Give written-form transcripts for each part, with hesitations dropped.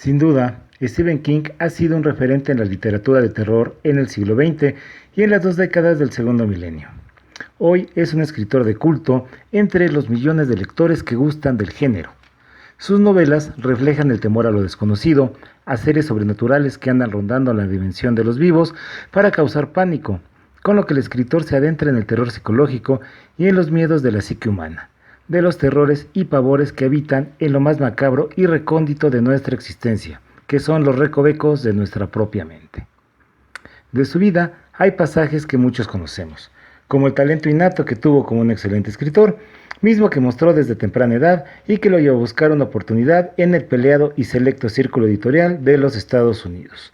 Sin duda, Stephen King ha sido un referente en la literatura de terror en el siglo XX y en las 2 décadas del segundo milenio. Hoy es un escritor de culto entre los millones de lectores que gustan del género. Sus novelas reflejan el temor a lo desconocido, a seres sobrenaturales que andan rondando la dimensión de los vivos para causar pánico, con lo que el escritor se adentra en el terror psicológico y en los miedos de la psique humana, de los terrores y pavores que habitan en lo más macabro y recóndito de nuestra existencia, que son los recovecos de nuestra propia mente. De su vida hay pasajes que muchos conocemos, como el talento innato que tuvo como un excelente escritor, mismo que mostró desde temprana edad y que lo llevó a buscar una oportunidad en el peleado y selecto círculo editorial de los Estados Unidos.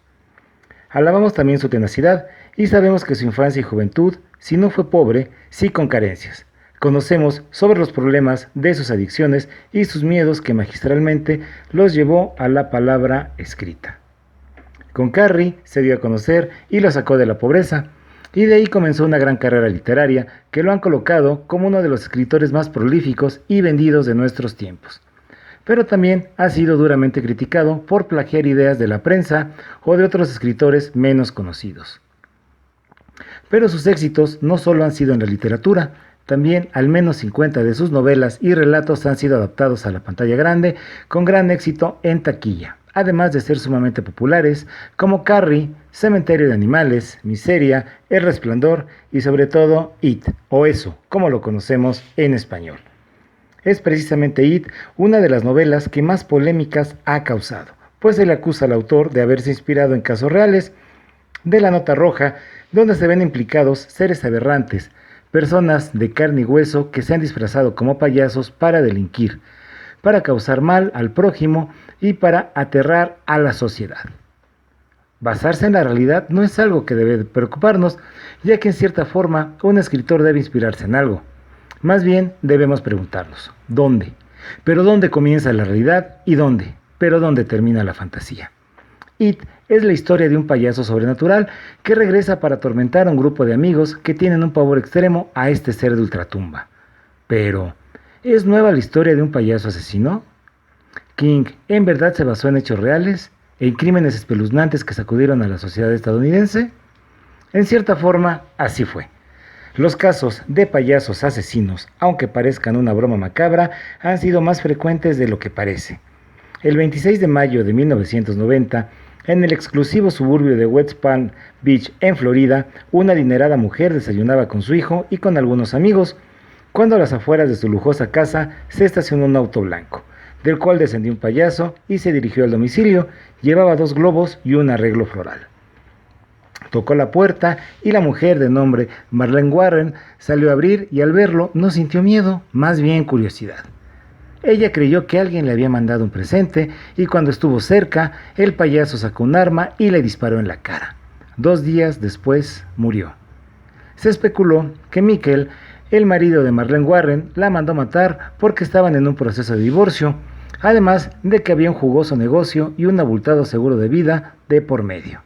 Alabamos también su tenacidad y sabemos que su infancia y juventud, si no fue pobre, sí con carencias. Conocemos sobre los problemas de sus adicciones y sus miedos que magistralmente los llevó a la palabra escrita. Con Carrie se dio a conocer y lo sacó de la pobreza, y de ahí comenzó una gran carrera literaria que lo han colocado como uno de los escritores más prolíficos y vendidos de nuestros tiempos. Pero también ha sido duramente criticado por plagiar ideas de la prensa o de otros escritores menos conocidos. Pero sus éxitos no solo han sido en la literatura, también al menos 50 de sus novelas y relatos han sido adaptados a la pantalla grande con gran éxito en taquilla, además de ser sumamente populares como Carrie, Cementerio de Animales, Miseria, El Resplandor y sobre todo It, o Eso, como lo conocemos en español. Es precisamente It una de las novelas que más polémicas ha causado, pues se le acusa al autor de haberse inspirado en casos reales de la nota roja, donde se ven implicados seres aberrantes, personas de carne y hueso que se han disfrazado como payasos para delinquir, para causar mal al prójimo y para aterrar a la sociedad. Basarse en la realidad no es algo que debe preocuparnos, ya que en cierta forma un escritor debe inspirarse en algo. Más bien debemos preguntarnos, ¿dónde? ¿Pero dónde comienza la realidad y dónde? ¿Pero dónde termina la fantasía? It es la historia de un payaso sobrenatural que regresa para atormentar a un grupo de amigos que tienen un pavor extremo a este ser de ultratumba. Pero, ¿es nueva la historia de un payaso asesino? ¿King en verdad se basó en hechos reales, en crímenes espeluznantes que sacudieron a la sociedad estadounidense? En cierta forma, así fue. Los casos de payasos asesinos, aunque parezcan una broma macabra, han sido más frecuentes de lo que parece. El 26 de mayo de 1990, en el exclusivo suburbio de West Palm Beach, en Florida, una adinerada mujer desayunaba con su hijo y con algunos amigos, cuando a las afueras de su lujosa casa se estacionó un auto blanco, del cual descendió un payaso y se dirigió al domicilio. Llevaba 2 globos y un arreglo floral. Tocó la puerta y la mujer de nombre Marlene Warren salió a abrir y al verlo no sintió miedo, más bien curiosidad. Ella creyó que alguien le había mandado un presente y cuando estuvo cerca, el payaso sacó un arma y le disparó en la cara. 2 días después murió. Se especuló que Michael, el marido de Marlene Warren, la mandó matar porque estaban en un proceso de divorcio, además de que había un jugoso negocio y un abultado seguro de vida de por medio.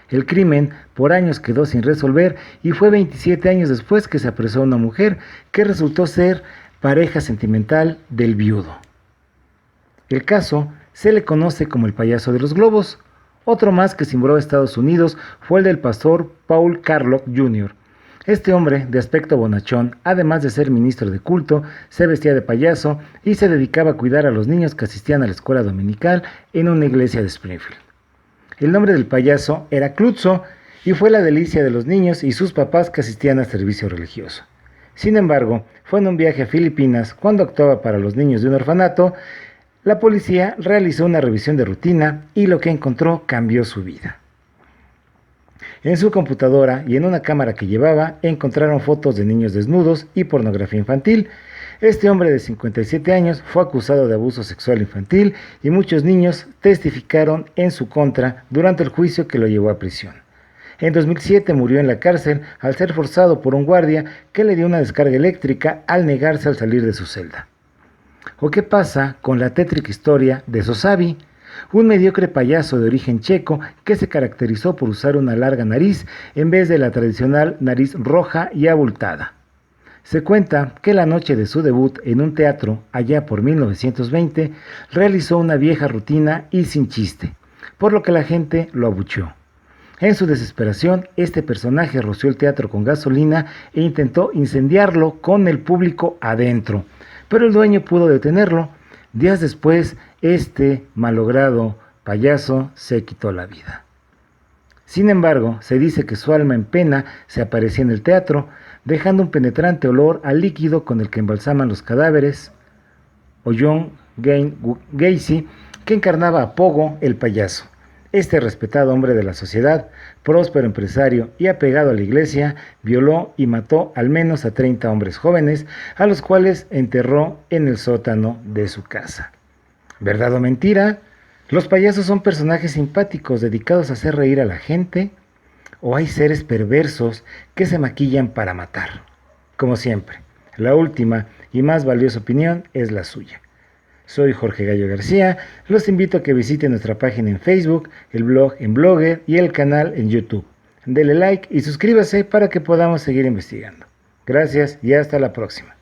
El crimen por años quedó sin resolver y fue 27 años después que se apresó a una mujer que resultó ser pareja sentimental del viudo. El caso se le conoce como el payaso de los globos. Otro más que cimbró a Estados Unidos fue el del pastor Paul Carlock Jr. Este hombre, de aspecto bonachón, además de ser ministro de culto, se vestía de payaso y se dedicaba a cuidar a los niños que asistían a la escuela dominical en una iglesia de Springfield. El nombre del payaso era Klutzo y fue la delicia de los niños y sus papás que asistían al servicio religioso. Sin embargo, fue en un viaje a Filipinas, cuando actuaba para los niños de un orfanato, la policía realizó una revisión de rutina y lo que encontró cambió su vida. En su computadora y en una cámara que llevaba encontraron fotos de niños desnudos y pornografía infantil. Este hombre de 57 años fue acusado de abuso sexual infantil y muchos niños testificaron en su contra durante el juicio que lo llevó a prisión. En 2007 murió en la cárcel al ser forzado por un guardia que le dio una descarga eléctrica al negarse al salir de su celda. ¿O qué pasa con la tétrica historia de Sosavi, un mediocre payaso de origen checo que se caracterizó por usar una larga nariz en vez de la tradicional nariz roja y abultada? Se cuenta que la noche de su debut en un teatro, allá por 1920, realizó una vieja rutina y sin chiste, por lo que la gente lo abucheó. En su desesperación, este personaje roció el teatro con gasolina e intentó incendiarlo con el público adentro, pero el dueño pudo detenerlo. Días después, este malogrado payaso se quitó la vida. Sin embargo, se dice que su alma en pena se aparecía en el teatro, dejando un penetrante olor al líquido con el que embalsaman los cadáveres, o John Gacy, que encarnaba a Pogo el payaso. Este respetado hombre de la sociedad, próspero empresario y apegado a la iglesia, violó y mató al menos a 30 hombres jóvenes, a los cuales enterró en el sótano de su casa. ¿Verdad o mentira? ¿Los payasos son personajes simpáticos dedicados a hacer reír a la gente? ¿O hay seres perversos que se maquillan para matar? Como siempre, la última y más valiosa opinión es la suya. Soy Jorge Gallo García, los invito a que visiten nuestra página en Facebook, el blog en Blogger y el canal en YouTube. Dele like y suscríbase para que podamos seguir investigando. Gracias y hasta la próxima.